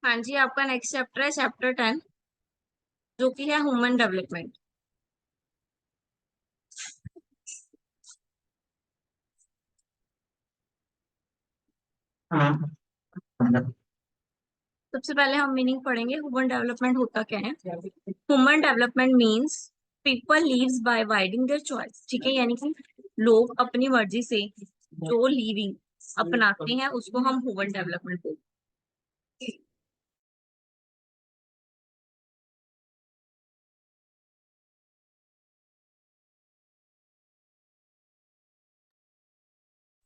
हाँ जी, आपका next chapter है चैप्टर 10, जो कि है ह्यूमन डेवलपमेंट। हाँ। सबसे पहले हम मीनिंग पढ़ेंगे ह्यूमन डेवलपमेंट होता क्या है। Human development means people lives by widening their choice. ठीक है, यानी कि लोग अपनी मर्जी से जो लिविंग अपनाते हैं उसको हम ह्यूमन डेवलपमेंट बोलते हैं।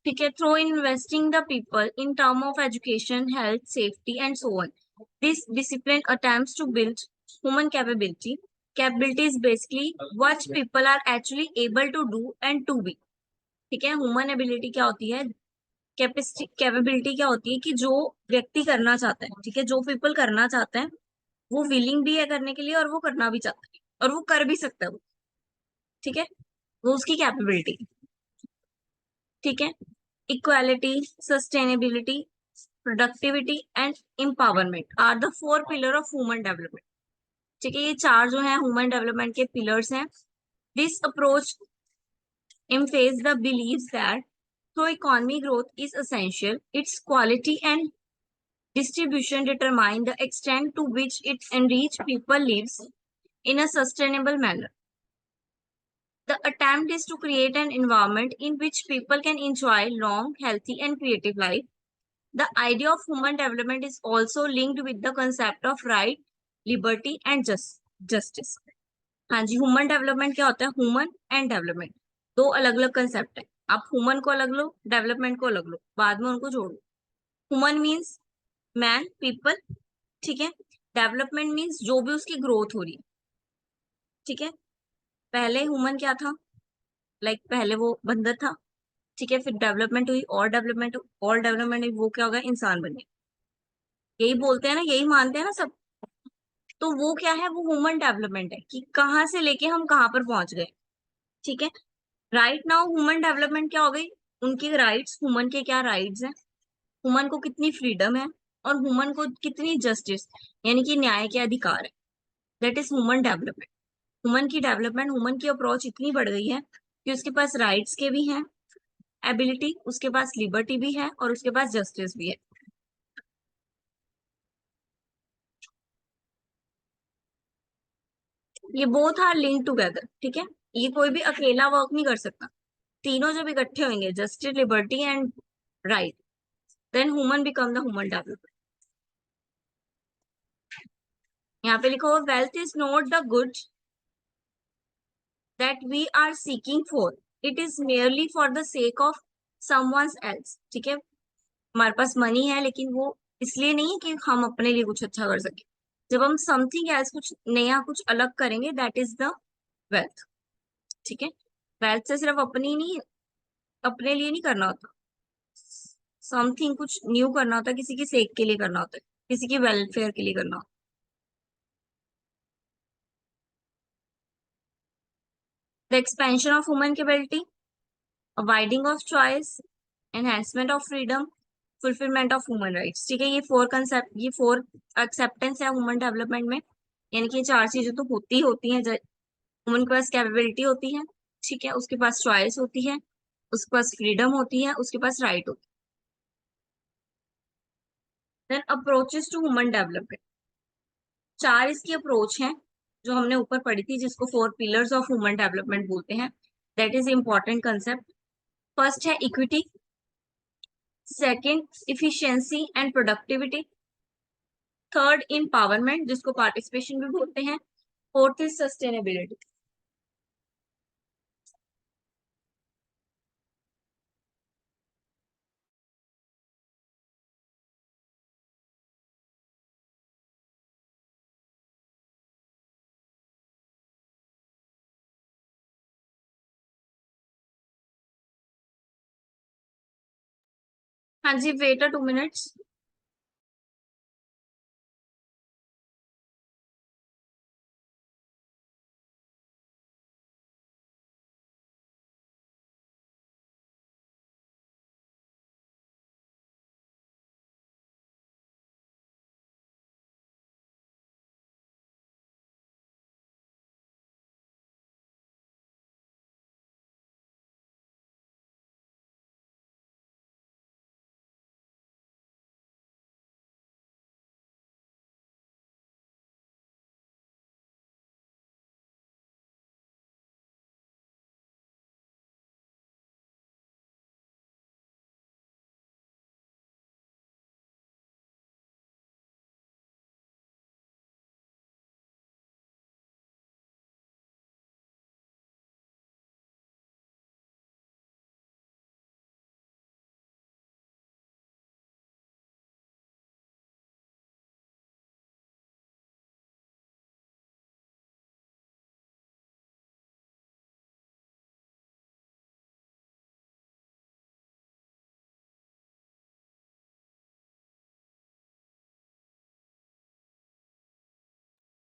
ठीक है, through investing the people in term of education, health, safety and so on, this discipline attempts to build human capability. Capability is basically what people are actually able to do and to be. ठीक है, human ability क्या होती है, capacity capability क्या होती है कि जो व्यक्ति करना चाहता है, ठीक है, जो पीपल करना चाहता है वो विलिंग भी है करने के लिए और वो करना भी चाहता है और वो कर भी सकता है वो। ठीक है, वो उसकी कैपेबिलिटी। ठीक है, equality, sustainability, productivity and empowerment are the four pillar of human development. ठीक है, ये चार जो है ह्यूमन डेवलपमेंट के पिलर्स हैं। This approach emphasizes the beliefs that though economic growth is essential, its quality and distribution determine the extent to which it enrich people lives in a sustainable manner. The attempt is to create an environment in which people can enjoy long, healthy, and creative life. The idea of human development is also linked with the concept of right, liberty, and justice. हाँ जी, human development क्या होता है, human and development दो अलग अलग concept है। आप ह्यूमन को अलग लो, डेवलपमेंट को अलग लो, बाद में उनको जोड़ो। Human means man, people. ठीक है, डेवलपमेंट मीन्स जो भी उसकी ग्रोथ हो रही है। ठीक है, पहले ह्यूमन क्या था, पहले वो बंदर था। ठीक है, फिर डेवलपमेंट हुई और डेवलपमेंट हुई, वो क्या हो गया, इंसान बन गया। यही बोलते हैं ना, यही मानते हैं ना सब। तो वो क्या है, वो ह्यूमन डेवलपमेंट है कि कहाँ से लेके हम कहाँ पर पहुंच गए। ठीक है, राइट नाउ ह्यूमन डेवलपमेंट क्या हो गई, उनकी राइट्स, ह्यूमन के क्या राइट्स हैं, ह्यूमन को कितनी फ्रीडम है और ह्यूमन को कितनी जस्टिस यानी कि न्याय के अधिकार है। That is human development. Human की डेवलपमेंट, ह्यूमन की अप्रोच इतनी बढ़ गई है कि उसके पास राइट्स के भी हैं, एबिलिटी, उसके पास लिबर्टी भी है और उसके पास जस्टिस भी है। ये बोथ आर लिंक टुगेदर। ठीक है, ये कोई भी अकेला वर्क नहीं कर सकता। तीनों जब इकट्ठे होंगे, justice, liberty and right, then human become the human development. यहाँ पे लिखा हुआ, wealth is not the good that we are seeking for, it is merely for the sake of someone's else. ठीक है, हमारे पास मनी है लेकिन वो इसलिए नहीं है कि हम अपने लिए कुछ अच्छा कर सके। जब हम समथिंग एल्स, कुछ नया, कुछ अलग करेंगे, दैट इज द वेल्थ। ठीक है, वेल्थ से सिर्फ अपनी नहीं, अपने लिए नहीं करना होता, समथिंग कुछ न्यू करना होता है, किसी की सेक के लिए करना होता है, किसी की वेलफेयर के लिए करना होता है। The expansion of human capability, widening of choice, enhancement of freedom, fulfilment of human rights. ठीक है, ये फोर कंसेप्ट, ये फोर एक्सेप्टेंस है ह्यूमन डेवलपमेंट में। यानी कि ये चार चीजें तो होती ही होती हैं। ह्यूमन के पास कैपेबिलिटी होती है, ठीक है, उसके पास चॉइस होती है, उसके पास फ्रीडम होती है, उसके पास राइट होती है। Then approaches to human development, चार इसकी अप्रोच हैं जो हमने ऊपर पढ़ी थी, जिसको four pillars of human development बोलते हैं। That is important concept. First है equity, second efficiency and productivity, third empowerment जिसको पार्टिसिपेशन भी बोलते हैं, फोर्थ इज सस्टेनेबिलिटी। हाँ जी, वेट 2 मिनट्स।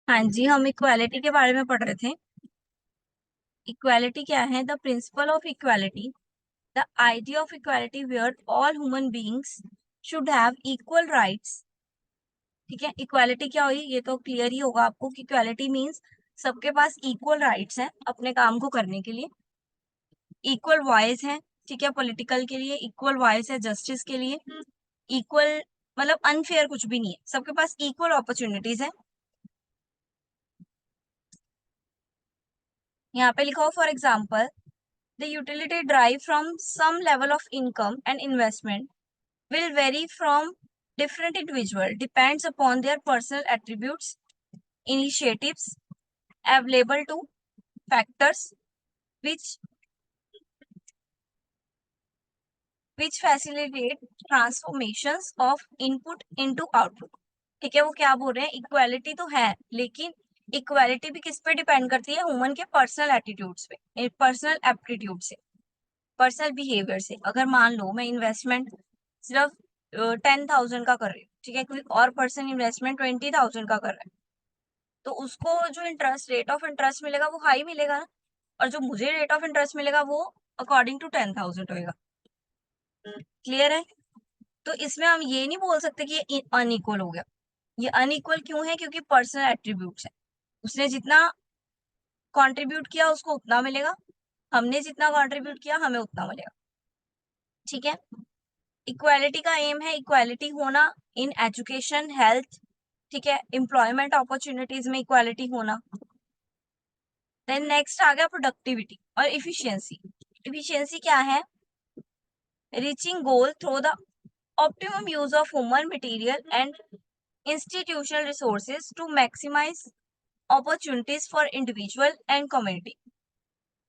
हाँ जी, हम इक्वालिटी के बारे में पढ़ रहे थे। इक्वालिटी क्या है? The principle of equality, the idea of equality where all human beings should have equal rights. ठीक है, इक्वालिटी क्या हुई ये तो क्लियर ही होगा आपको कि इक्वालिटी मीन्स सबके पास इक्वल राइट्स हैं अपने काम को करने के लिए। इक्वल वॉइस है, ठीक है, पॉलिटिकल के लिए इक्वल वॉइस है, जस्टिस के लिए इक्वल, मतलब अनफेयर कुछ भी नहीं है, सबके पास इक्वल अपॉर्चुनिटीज है। यहाँ पे लिखा हो for example, the utility drive from some level of income and investment will vary from different individual, depends upon their personal attributes, initiatives, available to factors which facilitate transformations of input into output। ठीक है, वो क्या बोल रहे हैं, equality तो है लेकिन इक्वालिटी भी किस पे डिपेंड करती है? ह्यूमन के पर्सनल एटीट्यूड्स पे, पर्सनल एप्टीट्यूड से, पर्सनल बिहेवियर से। अगर मान लो मैं इन्वेस्टमेंट सिर्फ 10,000 का कर रही हूँ, ठीक है, कोई और पर्सन इन्वेस्टमेंट 20,000 का कर रहा है, तो उसको जो इंटरेस्ट, रेट ऑफ इंटरेस्ट मिलेगा वो हाई मिलेगा ना, और जो मुझे रेट ऑफ इंटरेस्ट मिलेगा वो अकॉर्डिंग टू 10,000 होएगा। क्लियर है? तो इसमें हम ये नहीं बोल सकते कि ये अनइक्वल हो गया। ये अनइक्वल क्यों है? क्योंकि पर्सनल एट्रीब्यूट्स है, उसने जितना कंट्रीब्यूट किया उसको उतना मिलेगा, हमने जितना कंट्रीब्यूट किया हमें उतना मिलेगा। ठीक है, इक्वालिटी का एम है इक्वालिटी होना इन एजुकेशन, हेल्थ, ठीक है, एम्प्लॉयमेंट अपॉर्चुनिटीज में इक्वालिटी होना। देन नेक्स्ट आ गया प्रोडक्टिविटी और इफिशियंसी। इफिशियंसी क्या है? Reaching goal through the optimum use of human material and institutional resources to maximize opportunities for individual and community।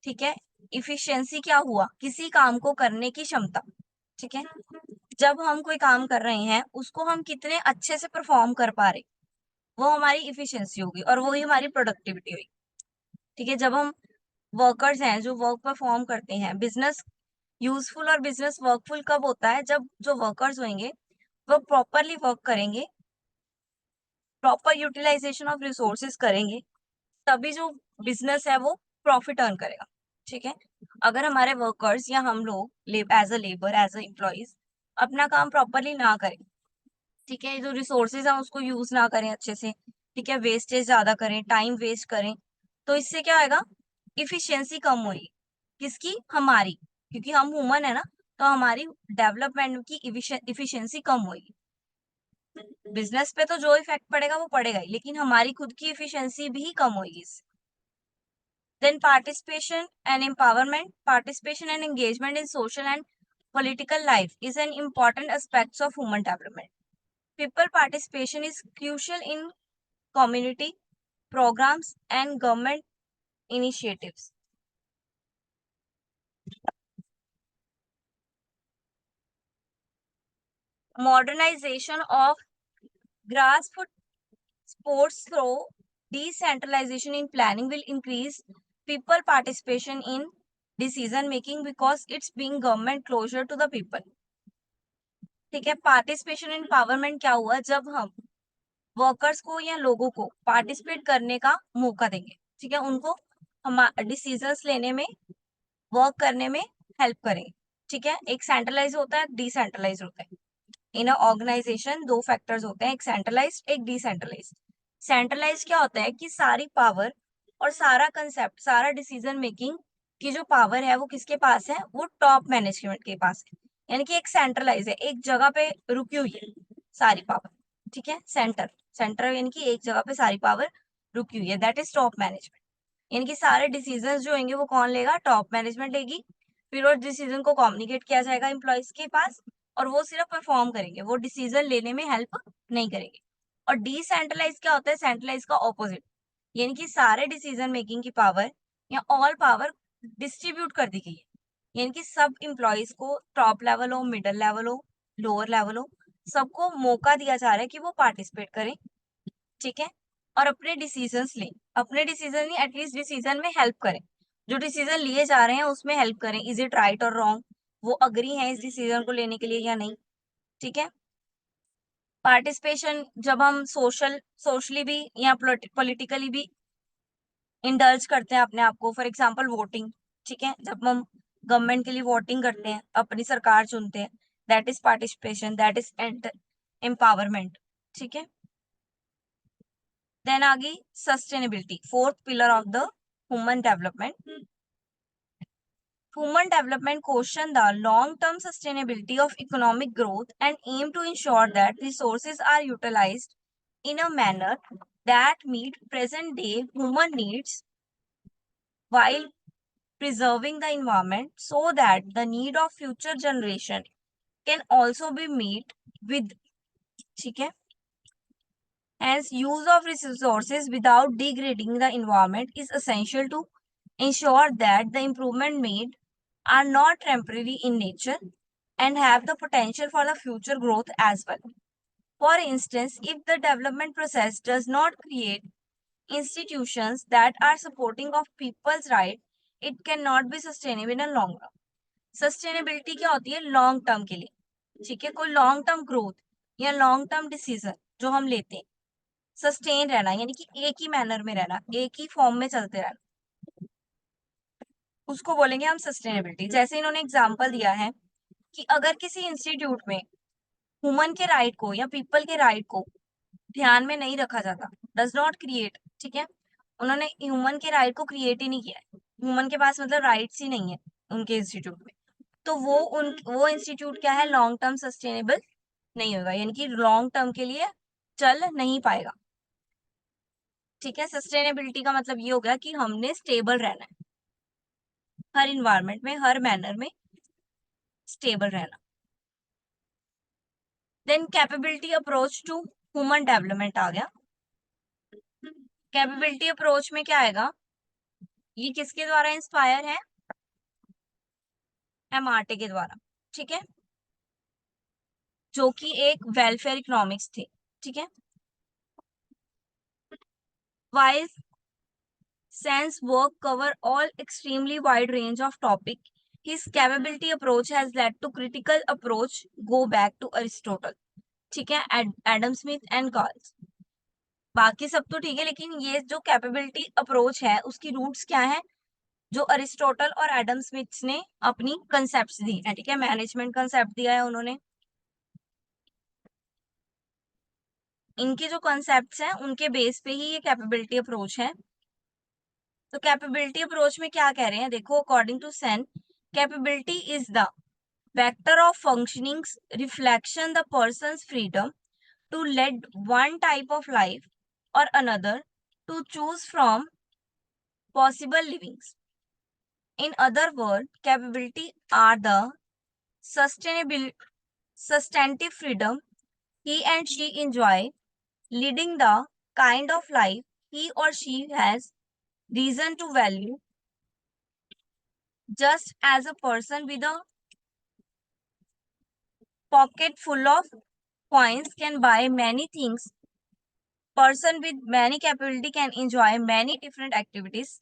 ठीक है, इफिशियंसी क्या हुआ? किसी काम को करने की क्षमता। ठीक है, जब हम कोई काम कर रहे हैं उसको हम कितने अच्छे से परफॉर्म कर पा रहे, वो हमारी इफिशियंसी होगी और वही हमारी प्रोडक्टिविटी होगी। ठीक है, जब हम वर्कर्स हैं जो वर्क परफॉर्म करते हैं, बिजनेस यूजफुल और बिजनेस वर्कफुल कब होता है? जब जो वर्कर्स होंगे वो प्रॉपरली वर्क करेंगे, प्रॉपर यूटिलाइजेशन ऑफ रिसोर्सेज करेंगे, तभी जो बिजनेस है वो प्रॉफिट अर्न करेगा। ठीक है, अगर हमारे वर्कर्स या हम लोग as a labour, as a employees अपना काम प्रॉपरली ना करें, ठीक है, जो रिसोर्सेज है उसको यूज ना करें अच्छे से, ठीक है, वेस्टेज ज्यादा करें, टाइम वेस्ट करें, तो इससे क्या होगा? इफिशियंसी कम होगी। किसकी? हमारी, क्योंकि हम ह्यूमन है ना, तो हमारी डेवलपमेंट की इफिशियंसी कम होगी। बिजनेस पे तो जो इफेक्ट पड़ेगा वो पड़ेगा ही, लेकिन हमारी खुद की इफिशियंसी भी कम होगी इससे। Then participation and empowerment. Participation and engagement in social and political life is an important aspect of human development. People participation is crucial in community programs and government initiatives. Modernization of grassroots sports through decentralization in planning will increase people participation in decision making because it's being government closer to the people। ठीक है, participation in empowerment क्या हुआ? जब हम workers को या लोगों को पार्टिसिपेट करने का मौका देंगे, ठीक है, उनको हम डिसीजंस लेने में, वर्क करने में हेल्प करेंगे। ठीक है, एक सेंट्रलाइज होता है, एक डिसेंट्रलाइज होता है। इन ऑर्गेनाइजेशन दो फैक्टर्स होते हैं, एक सेंट्रलाइज, एक डिसेंट्रलाइज। सेंट्रलाइज क्या होता है कि सारी पावर और सारा कंसेप्ट, सारा डिसीजन मेकिंग की जो पावर है वो किसके पास है? वो टॉप मैनेजमेंट के पास है। यानी कि एक सेंट्रलाइज है, एक जगह पे रुकी हुई है सारी पावर। ठीक है, सेंटर, सेंटर यानी कि एक जगह पे सारी पावर रुकी हुई है, दैट इज टॉप मैनेजमेंट। यानी कि सारे डिसीजन जो होंगे वो कौन लेगा? टॉप मैनेजमेंट लेगी। फिर वो डिसीजन को कम्युनिकेट किया जाएगा एम्प्लॉयज के पास और वो सिर्फ परफॉर्म करेंगे, वो डिसीजन लेने में हेल्प नहीं करेंगे। और डिसेंट्रलाइज क्या होता है? सेंट्रलाइज का ऑपोजिट, यानी कि सारे डिसीजन मेकिंग की पावर या ऑल पावर डिस्ट्रीब्यूट कर दी गई है। यानी कि सब एम्प्लॉयज को, टॉप लेवल हो, मिडिल लेवल हो, लोअर लेवल हो, सबको मौका दिया जा रहा है कि वो पार्टिसिपेट करें। ठीक है, और अपने डिसीजंस लें, अपने डिसीजन नहीं, एटलीस्ट डिसीजन में हेल्प करें, जो डिसीजन लिए जा रहे हैं उसमें हेल्प करें। इज इट राइट और रॉन्ग, वो अग्री है इस डिसीजन को लेने के लिए या नहीं। ठीक है, पार्टिसिपेशन जब हम सोशली भी या पॉलिटिकली भी इंडल्ज करते हैं अपने आप को, फॉर एग्जांपल वोटिंग, ठीक है, जब हम गवर्नमेंट के लिए वोटिंग करते हैं, अपनी सरकार चुनते हैं, that is participation, that is empowerment, ठीक है। देन आ गई sustainability, fourth pillar of the human development. Human development question the long-term sustainability of economic growth and aim to ensure that resources are utilized in a manner that meet present-day human needs while preserving the environment so that the need of future generation can also be met with, ठीक है। Hence, use of resources without degrading the environment is essential to ensure that the improvement made are not temporary in nature and have the potential for the future growth as well. For instance, if the development process does not create institutions that are supporting of people's right, it cannot be sustainable in a long run. Sustainability क्या होती है? Long term के लिए, ठीक है, कोई long term growth या long term decision जो हम लेते हैं, सस्टेन रहना यानी कि एक ही मैनर में रहना, एक ही फॉर्म में चलते रहना, उसको बोलेंगे हम सस्टेनेबिलिटी। जैसे इन्होंने एग्जांपल दिया है कि अगर किसी इंस्टीट्यूट में ह्यूमन के राइट को या पीपल के राइट को ध्यान में नहीं रखा जाता, डज नॉट क्रिएट, ठीक है, उन्होंने ह्यूमन के राइट को क्रिएट ही नहीं किया है, ह्यूमन के पास मतलब राइट्स ही नहीं है उनके इंस्टीट्यूट में, तो वो इंस्टीट्यूट क्या है, लॉन्ग टर्म सस्टेनेबल नहीं होगा, यानी कि लॉन्ग टर्म के लिए चल नहीं पाएगा, ठीक है। सस्टेनेबिलिटी का मतलब ये हो गया कि हमने स्टेबल रहना है, हर इन्वायरमेंट में, हर मैनर में स्टेबल रहना। Then capability approach to human development आ गया। कैपेबिलिटी अप्रोच में क्या आएगा, ये किसके द्वारा इंस्पायर है, एमआरटे के द्वारा, ठीक है, जो कि एक वेलफेयर इकोनॉमिक्स थे, ठीक है। While Sen's work cover all extremely wide range of topic, his capability approach has led to critical approach go back to Aristotle, ठीक है, एडम स्मिथ एंड कार्ल्स। बाकी सब तो ठीक है, लेकिन ये जो कैपेबिलिटी अप्रोच है उसकी रूट्स क्या है, जो अरिस्टोटल और एडम स्मिथ ने अपनी कंसेप्ट दी है, ठीक है, मैनेजमेंट कंसेप्ट दिया है उन्होंने, इनके जो कंसेप्ट हैं उनके बेस पे ही ये कैपेबिलिटी अप्रोच है। तो कैपेबिलिटी अप्रोच में क्या कह रहे हैं, देखो, according to Sen, capability is the vector of functioning reflection the person's freedom to lead one type of life or another, to choose from possible livings. In other words, capability are the sustainable substantive freedom he and she enjoy, leading the kind of life he or she has reason to value, just as a person with a pocket full of coins can buy many things. Person with many capability can enjoy many different activities.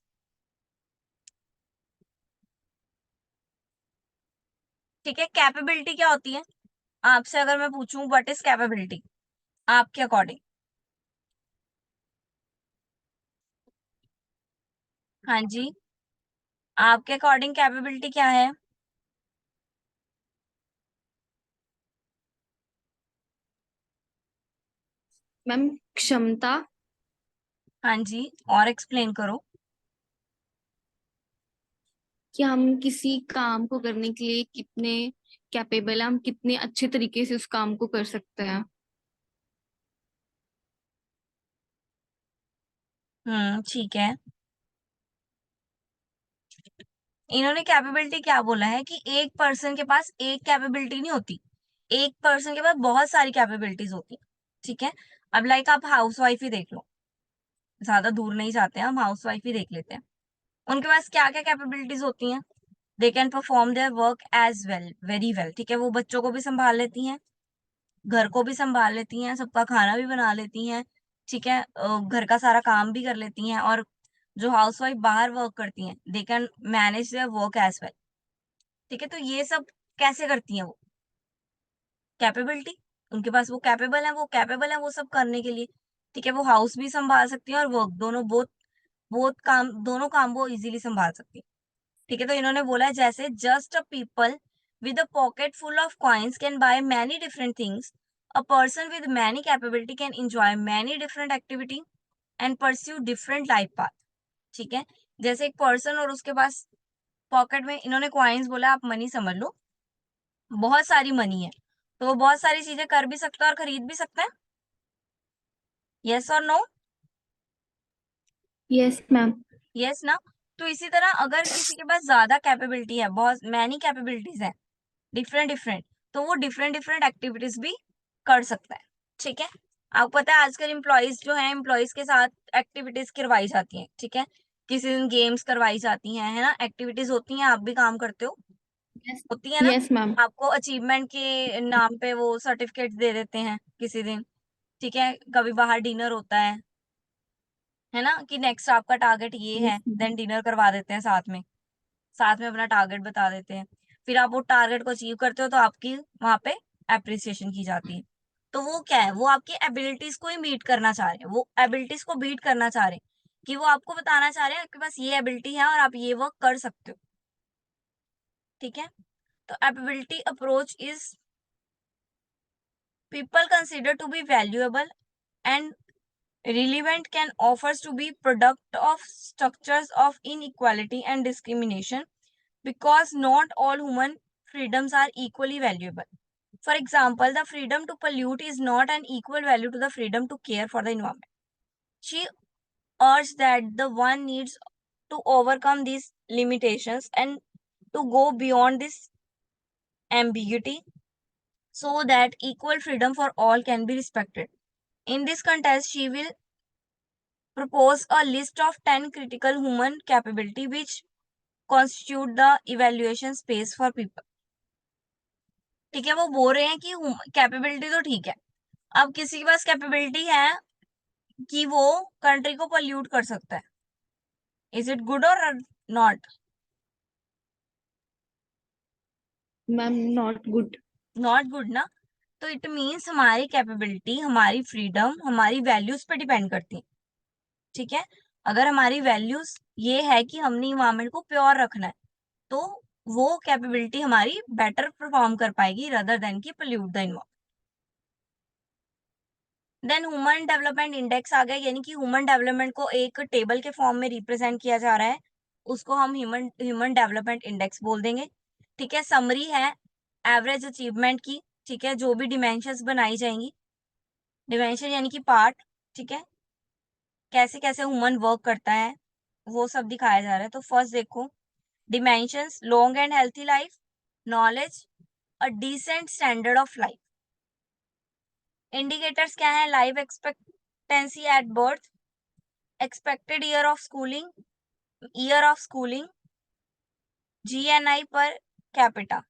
ठीक है, capability क्या होती है, आपसे अगर मैं पूछूं what is capability आपके अकॉर्डिंग, हाँ जी, आपके अकॉर्डिंग कैपेबिलिटी क्या है? मैम, क्षमता। हाँ जी, और एक्सप्लेन करो। कि हम किसी काम को करने के लिए कितने कैपेबल है, हम कितने अच्छे तरीके से उस काम को कर सकते हैं। ठीक है, इन्होंने कैपेबिलिटी क्या बोला है कि एक पर्सन के पास एक कैपेबिलिटी नहीं होती, एक पर्सन के पास बहुत सारी कैपेबिलिटीज होती, ठीक है। अब लाइक आप हाउसवाइफ ही देख लो, ज्यादा दूर नहीं जाते हैं, हम हाउसवाइफ ही देख लेते हैं, उनके पास क्या क्या कैपेबिलिटीज होती हैं, they can perform their work as well, very well, ठीक है, वो बच्चों को भी संभाल लेती हैं, घर को भी संभाल लेती हैं, सबका खाना भी बना लेती हैं, ठीक है, घर का सारा काम भी कर लेती हैं, और जो हाउसवाइफ बाहर वर्क करती हैं, they can manage their work as well, ठीक है। तो ये सब कैसे करती हैं वो, कैपेबिलिटी, उनके पास वो कैपेबल है वो सब करने के लिए। ठीक है, वो हाउस भी संभाल सकती है और वर्क, दोनों बोथ बोथ काम दोनों काम वो इजीली संभाल सकती है। ठीक है, तो इन्होंने बोला है जैसे just a people with a pocket full of coins can by many different things, a person with many capability can enjoy many different activity and pursue different life path. ठीक है, जैसे एक पर्सन और उसके पास पॉकेट में, इन्होंने coins बोला, आप मनी समझ लो, बहुत सारी मनी है, तो वो बहुत सारी चीजें कर भी सकता है और खरीद भी सकता है। यस और नो? Yes ma'am. यस ना? तो इसी तरह अगर किसी के पास ज्यादा कैपेबिलिटी है, बहुत मैनी कैपेबिलिटीज है, डिफरेंट डिफरेंट, तो वो डिफरेंट डिफरेंट एक्टिविटीज भी कर सकता है। ठीक है, आपको पता है आजकल एम्प्लॉयज जो है, एम्प्लॉयज के साथ एक्टिविटीज करवाई जाती हैं। ठीक है, किसी दिन गेम्स करवाई जाती हैं, है ना, एक्टिविटीज होती हैं, आप भी काम करते हो, यस। होती है ना। Yes ma'am. आपको अचीवमेंट के नाम पे वो सर्टिफिकेट दे देते हैं किसी दिन। ठीक है, कभी बाहर डिनर होता है ना, कि नेक्स्ट आपका टारगेट ये है, यस देन डिनर करवा देते हैं साथ में अपना टारगेट बता देते हैं। फिर आप वो टारगेट को अचीव करते हो तो आपकी वहां पे एप्रिसिएशन की जाती है। तो वो क्या है, वो आपकी एबिलिटीज को ही मीट करना चाह रहे हैं, वो एबिलिटीज को बीट करना चाह रहे हैं, कि वो आपको बताना चाह रहे हैं आपके पास ये एबिलिटी है और आप ये वर्क कर सकते हो। ठीक है, तो ability approach is people consider to be valuable and relevant can offers to be product of structures of inequality and discrimination, because not all human freedoms are equally valuable. For example, the freedom to pollute is not an equal value to the freedom to care for the environment. She urged that the one needs to overcome these limitations and to go beyond this ambiguity so that equal freedom for all can be respected. In this contest, she will propose a list of 10 critical human capability which constitute the evaluation space for people. ठीक है, वो बोल रहे हैं कि capability तो ठीक है, अब किसी के पास कैपेबिलिटी है कि वो कंट्री को पोल्यूट कर सकता है, इज इट गुड और not? Ma'am, not good. Not good ना? तो इट मीन्स हमारी कैपेबिलिटी, हमारी फ्रीडम, हमारी वैल्यूज पे डिपेंड करती है। ठीक है, अगर हमारी वैल्यूज ये है कि हमने इन्वायरमेंट को प्योर रखना है, तो वो कैपेबिलिटी हमारी बेटर परफॉर्म कर पाएगी रदर देन की pollute the environment. Then human development index आ गया, यानी कि ह्यूमन डेवलपमेंट को एक टेबल के फॉर्म में रिप्रेजेंट किया जा रहा है, उसको हम ह्यूमन ह्यूमन डेवलपमेंट इंडेक्स बोल देंगे। ठीक है, समरी है एवरेज अचीवमेंट की। ठीक है, जो भी डिमेंशंस बनाई जाएंगी, डिमेंशन यानी कि पार्ट, ठीक है, कैसे कैसे ह्यूमन वर्क करता है वो सब दिखाया जा रहा है। तो फर्स्ट देखो, dimensions, long and healthy life, knowledge, a decent standard of life. Indicators क्या है, life expectancy at birth, expected year of schooling, GNI per capita,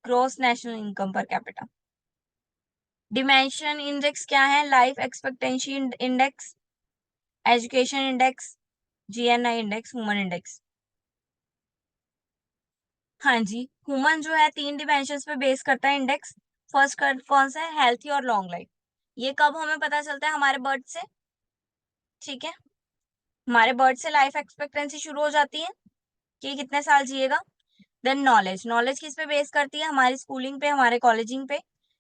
gross national income per capita. Dimension index क्या है, life expectancy index, education index, GNI index, human index. हाँ जी, human जो है 3 dimensions पे base करता है इंडेक्स। फर्स्ट कौन सा है, हेल्थी और लॉन्ग लाइफ। ये कब हमें पता चलता है, हमारे बर्थ से। ठीक है, हमारे बर्थ से लाइफ एक्सपेक्टेंसी शुरू हो जाती है कि कितने साल जिएगा। देन नॉलेज, नॉलेज किस पे बेस करती है, हमारी स्कूलिंग पे, हमारे कॉलेजिंग पे,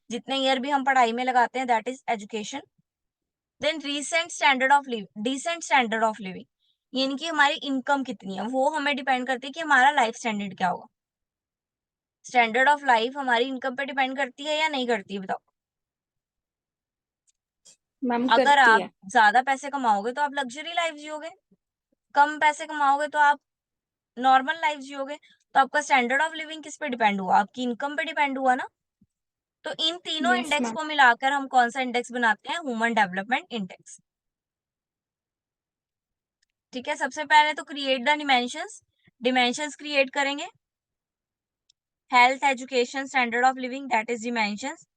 जितने ईयर भी हम पढ़ाई में लगाते हैं, that is education. Then decent standard of living, यानी कि हमारी इनकम कितनी है, वो हमें डिपेंड करती है कि हमारा लाइफ स्टैंडर्ड क्या होगा। स्टैंडर्ड ऑफ लाइफ हमारी इनकम पे डिपेंड करती है या नहीं करती है, बताओ? मैम, अगर करती आप है। ज्यादा पैसे कमाओगे तो आप लग्जरी लाइफ जियोगे, कम पैसे कमाओगे तो आप नॉर्मल लाइफ जियोगे। तो आपका स्टैंडर्ड ऑफ लिविंग किस पे डिपेंड हुआ, आपकी इनकम पे डिपेंड हुआ ना। तो इन तीनों यस इंडेक्स मैम। को मिलाकर हम कौन सा इंडेक्स बनाते हैं, ह्यूमन डेवलपमेंट इंडेक्स। ठीक है, सबसे पहले तो create the dimensions, dimensions create करेंगे। Health, education, standard of living, that is dimensions.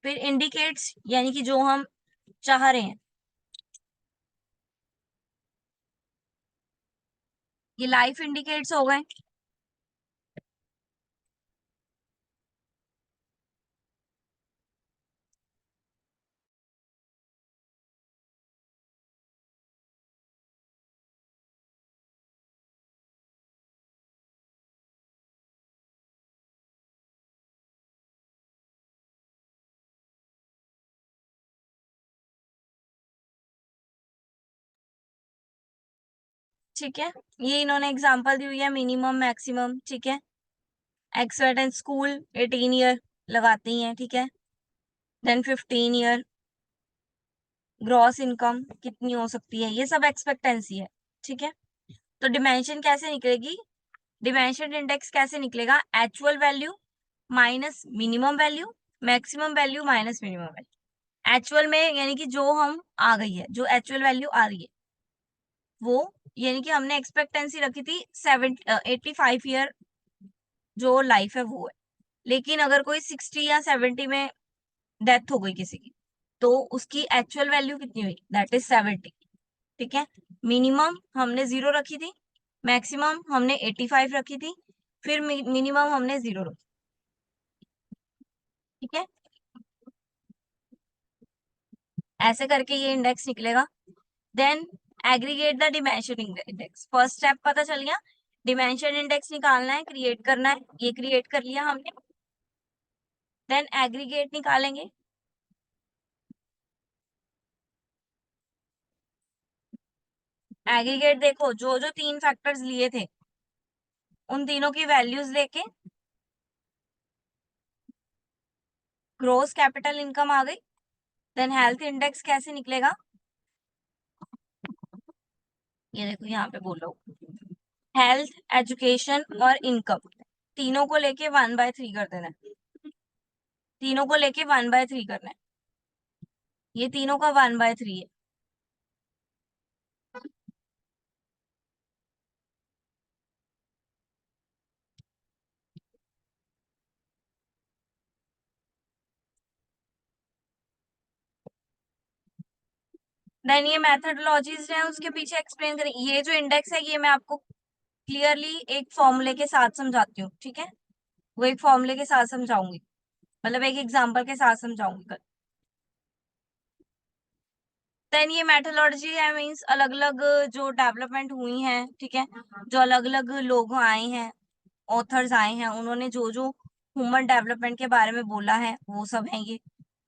फिर इंडिकेट्स, यानी कि जो हम चाह रहे हैं, ये लाइफ इंडिकेट्स हो गए। ठीक है, ये इन्होंने एग्जांपल दी हुई है मिनिमम मैक्सिमम, ठीक है। एक्सपर्ट एंड स्कूल 18 ईयर लगाती हैं, ठीक है। देन 15 ईयर, ग्रॉस इनकम कितनी हो सकती है, ये सब एक्सपेक्टेंसी है, ठीक है। तो डिमेंशन कैसे निकलेगी, डिमेंशन इंडेक्स कैसे निकलेगा, actual value minus minimum value, maximum value minus minimum value. Actual में यानी कि जो हम आ गई है, जो एक्चुअल वैल्यू आ रही है वो, यानी कि हमने एक्सपेक्टेंसी रखी थी 85 ईयर जो लाइफ है वो है, लेकिन अगर कोई 60 या 70 में डेथ हो गई किसी की, तो उसकी एक्चुअल वैल्यू कितनी हुई, दैट इज 70, ठीक है। मिनिमम हमने 0 रखी थी, मैक्सिमम हमने 85 रखी थी, फिर मिनिमम हमने 0 रखी, ठीक है। ऐसे करके ये इंडेक्स निकलेगा। Then aggregate the dimension index, first step पता चल गया, डिमेंशन इंडेक्स निकालना है, क्रिएट करना है, ये क्रिएट कर लिया हमने। देन एग्रीगेट निकालेंगे, एग्रीगेट देखो जो जो 3 फैक्टर्स लिए थे उन तीनों की वैल्यूज लेके ग्रोस कैपिटल इनकम आ गई। देन हेल्थ इंडेक्स कैसे निकलेगा, ये देखो यहाँ पे बोलो, हेल्थ एजुकेशन और इनकम तीनों को लेके 1/3 कर देना है, तीनों को लेके 1/3 करना है, ये तीनों का 1/3 है। देन ये मैथडोलॉजीज है उसके पीछे एक्सप्लेन करें, ये जो इंडेक्स है ये मैं आपको क्लियरली एक फॉर्मूले के साथ समझाती हूँ, ठीक है। वो एक फॉर्मूले के साथ समझाऊंगी, मतलब एक एग्जांपल के साथ समझाऊंगी कल। देन ये मेथोडोलॉजी है, मीन्स अलग अलग जो डेवलपमेंट हुई हैं, ठीक है, जो अलग अलग लोग आए हैं, ऑथर्स आए हैं, उन्होंने जो जो ह्यूमन डेवलपमेंट के बारे में बोला है वो सब है ये,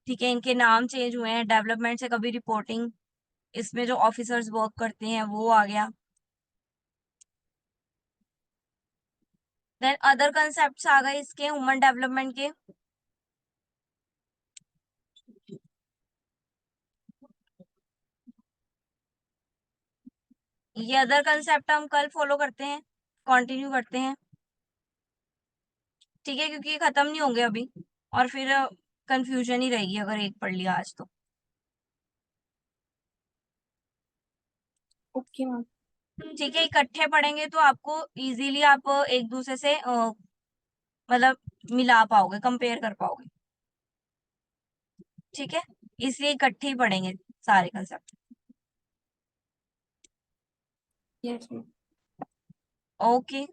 ठीक है। इनके नाम चेंज हुए हैं, डेवलपमेंट से कभी रिपोर्टिंग, इसमें जो ऑफिसर्स वर्क करते हैं वो आ गया। देन अदर कंसेप्ट आ गए इसके ह्यूमन डेवलपमेंट के, ये अदर कंसेप्ट हम कल फॉलो करते हैं, कंटिन्यू करते हैं, ठीक है, क्योंकि ये खत्म नहीं होंगे अभी, और फिर कंफ्यूजन ही रहेगी अगर एक पढ़ लिया आज तो। Okay ma'am. ठीक है, इकट्ठे पढ़ेंगे तो आपको इजीली आप एक दूसरे से मतलब मिला पाओगे, कंपेयर कर पाओगे, ठीक है, इसलिए इकट्ठे ही पढ़ेंगे सारे कंसेप्ट। Yes ma'am. ओके।